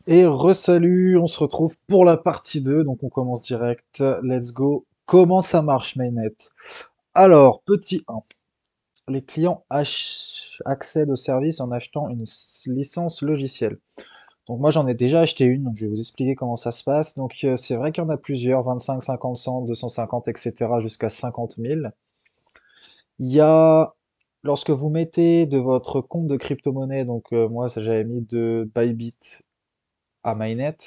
Et re-salut, on se retrouve pour la partie 2, donc on commence direct, let's go. Comment ça marche, Mainnet? Alors, petit 1, les clients accèdent au service en achetant une licence logicielle. Donc moi j'en ai déjà acheté une, donc je vais vous expliquer comment ça se passe. Donc c'est vrai qu'il y en a plusieurs, 25, 50, 100, 250, etc. jusqu'à 50 000. Il y a, lorsque vous mettez de votre compte de crypto-monnaie, donc moi ça j'avais mis de Bybit à Mainnet,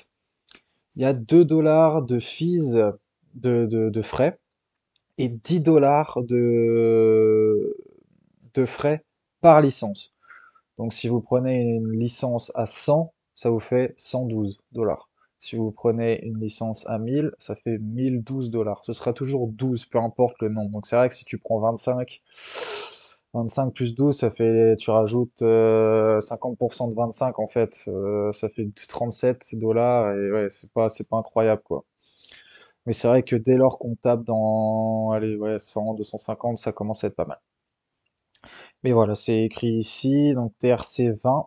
il y a 2 dollars de fees de frais et 10 dollars de frais par licence. Donc si vous prenez une licence à 100, ça vous fait 112 dollars. Si vous prenez une licence à 1000, ça fait 1012 dollars. Ce sera toujours 12, peu importe le nombre. Donc c'est vrai que si tu prends 25 plus 12, ça fait, tu rajoutes 50% de 25 en fait, ça fait 37 dollars et ouais, c'est pas incroyable quoi. Mais c'est vrai que dès lors qu'on tape dans, allez, ouais, 100, 250, ça commence à être pas mal. Mais voilà, c'est écrit ici, donc TRC 20.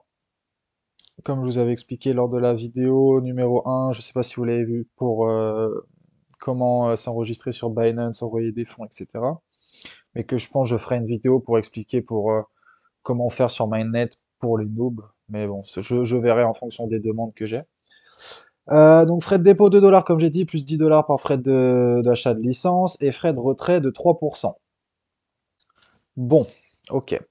Comme je vous avais expliqué lors de la vidéo numéro 1, je ne sais pas si vous l'avez vu, pour comment s'enregistrer sur Binance, envoyer des fonds, etc. Mais que je pense que je ferai une vidéo pour expliquer pour comment faire sur Mainnet pour les noobs. Mais bon, je verrai en fonction des demandes que j'ai. Donc frais de dépôt 2 dollars comme j'ai dit, plus 10 dollars par frais d'achat de licence et frais de retrait de 3%. Bon, ok.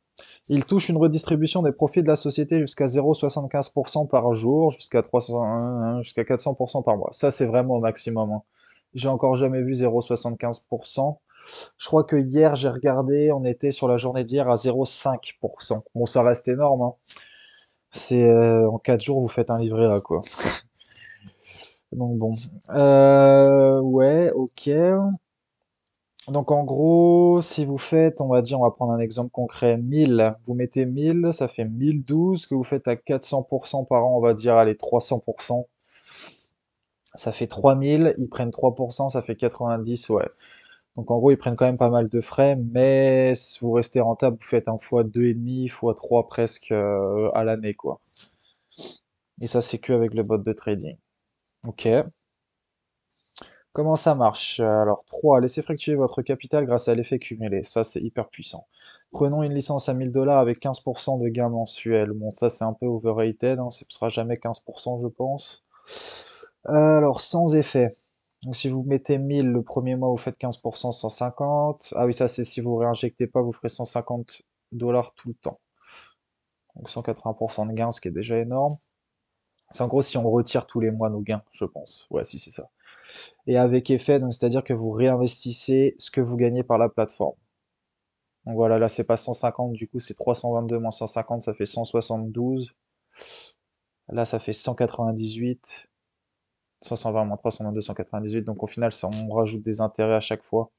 Il touche une redistribution des profits de la société jusqu'à 0,75% par jour, jusqu'à 300, jusqu'à 400% par mois. Ça, c'est vraiment au maximum, hein. J'ai encore jamais vu 0,75%. Je crois que hier, j'ai regardé, on était sur la journée d'hier à 0,5%. Bon, ça reste énorme, hein. C'est en 4 jours, vous faites un livret là, quoi. Donc bon. Ouais, ok. Donc en gros, si vous faites, on va dire, on va prendre un exemple concret, 1000, vous mettez 1000, ça fait 1012, que vous faites à 400% par an, on va dire, allez, 300%, ça fait 3000, ils prennent 3%, ça fait 90, ouais. Donc en gros, ils prennent quand même pas mal de frais, mais si vous restez rentable, vous faites un fois 2,5, fois 3 presque à l'année, quoi. Et ça, c'est que avec le bot de trading. Ok. Comment ça marche? Alors, 3. Laissez fluctuer votre capital grâce à l'effet cumulé. Ça, c'est hyper puissant. Prenons une licence à 1000 dollars avec 15% de gain mensuel. Bon, ça, c'est un peu overrated, hein, ce ne sera jamais 15%, je pense. Alors, sans effet. Donc, si vous mettez 1000 le premier mois, vous faites 15%, 150. Ah oui, ça, c'est si vous réinjectez pas, vous ferez 150 dollars tout le temps. Donc, 180% de gain, ce qui est déjà énorme. C'est en gros si on retire tous les mois nos gains, je pense. Ouais, si, c'est ça. Et avec effet, donc c'est-à-dire que vous réinvestissez ce que vous gagnez par la plateforme. Donc voilà, là c'est pas 150, du coup c'est 322 moins 150, ça fait 172. Là ça fait 198. 520 moins 322, 198. Donc au final, ça, on rajoute des intérêts à chaque fois.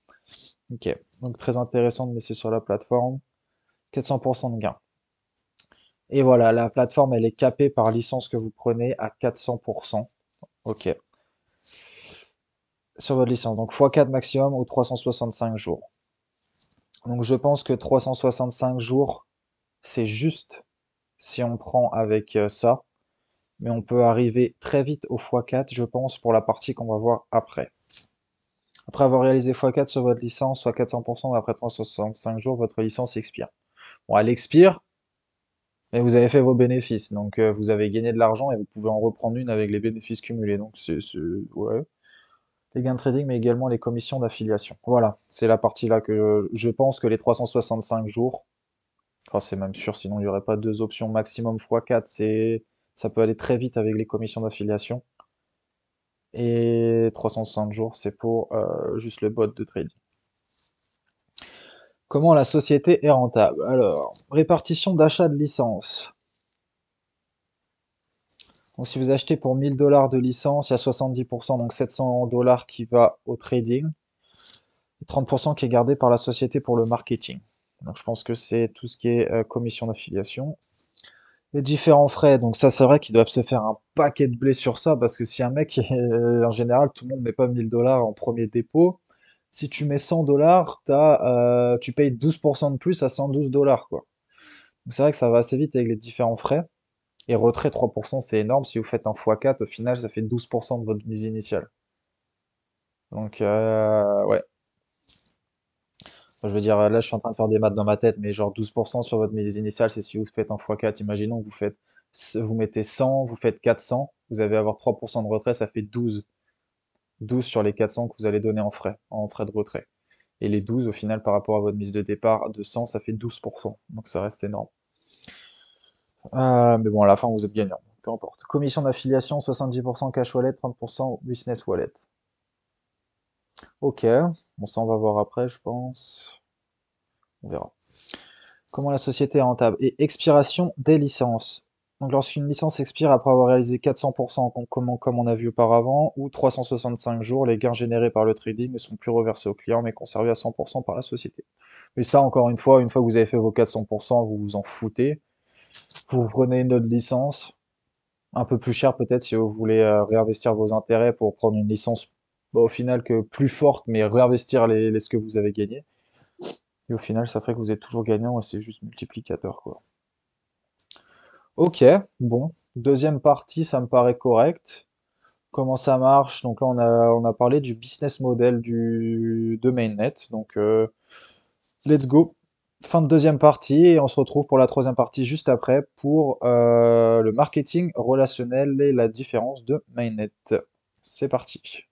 Ok, donc très intéressant de laisser sur la plateforme. 400% de gain. Et voilà, la plateforme elle est capée par licence que vous prenez à 400%. Ok, sur votre licence. Donc x4 maximum ou 365 jours. Donc je pense que 365 jours, c'est juste si on prend avec ça, mais on peut arriver très vite au x4, je pense, pour la partie qu'on va voir après. Après avoir réalisé x4 sur votre licence, soit 400%, après 365 jours, votre licence expire. Bon, elle expire, mais vous avez fait vos bénéfices, donc vous avez gagné de l'argent et vous pouvez en reprendre une avec les bénéfices cumulés. Donc ouais, les gains de trading, mais également les commissions d'affiliation. Voilà, c'est la partie là que je pense que les 365 jours. Enfin, c'est même sûr, sinon il n'y aurait pas deux options maximum x4, ça peut aller très vite avec les commissions d'affiliation. Et 360 jours, c'est pour juste le bot de trading. Comment la société est rentable? Alors, répartition d'achat de licence. Donc si vous achetez pour 1000 dollars de licence, il y a 70%, donc 700 dollars qui va au trading, et 30% qui est gardé par la société pour le marketing. Donc je pense que c'est tout ce qui est commission d'affiliation. Les différents frais, donc ça c'est vrai qu'ils doivent se faire un paquet de blé sur ça, parce que si un mec, en général, tout le monde met pas 1000 dollars en premier dépôt, si tu mets 100 dollars, tu payes 12% de plus à 112 dollars, quoi. Donc c'est vrai que ça va assez vite avec les différents frais. Et retrait 3%, c'est énorme. Si vous faites un x4, au final, ça fait 12% de votre mise initiale. Donc, ouais. Je veux dire, là, je suis en train de faire des maths dans ma tête, mais genre 12% sur votre mise initiale, c'est si vous faites un x4. Imaginons que vous mettez 100, vous faites 400, vous allez avoir 3% de retrait, ça fait 12. 12 sur les 400 que vous allez donner en frais de retrait. Et les 12, au final, par rapport à votre mise de départ de 100, ça fait 12%. Donc ça reste énorme. Mais bon, à la fin, vous êtes gagnant. Peu importe. Commission d'affiliation, 70% cash wallet, 30% business wallet. Ok. Bon, ça, on va voir après, je pense. On verra. Comment la société est rentable. Et expiration des licences. Donc lorsqu'une licence expire après avoir réalisé 400% comme on a vu auparavant, ou 365 jours, les gains générés par le trading ne sont plus reversés au client, mais conservés à 100% par la société. Mais ça, encore une fois que vous avez fait vos 400%, vous vous en foutez. Vous prenez une autre licence, un peu plus cher peut-être si vous voulez réinvestir vos intérêts pour prendre une licence au final que plus forte, mais réinvestir ce que vous avez gagné. Et au final, ça ferait que vous êtes toujours gagnant et c'est juste multiplicateur, quoi. Ok, bon. Deuxième partie, ça me paraît correct. Comment ça marche? Donc là, on a parlé du business model de Mainnet. Donc, let's go. Fin de deuxième partie et on se retrouve pour la troisième partie juste après pour le marketing relationnel et la différence de Mainnet. C'est parti.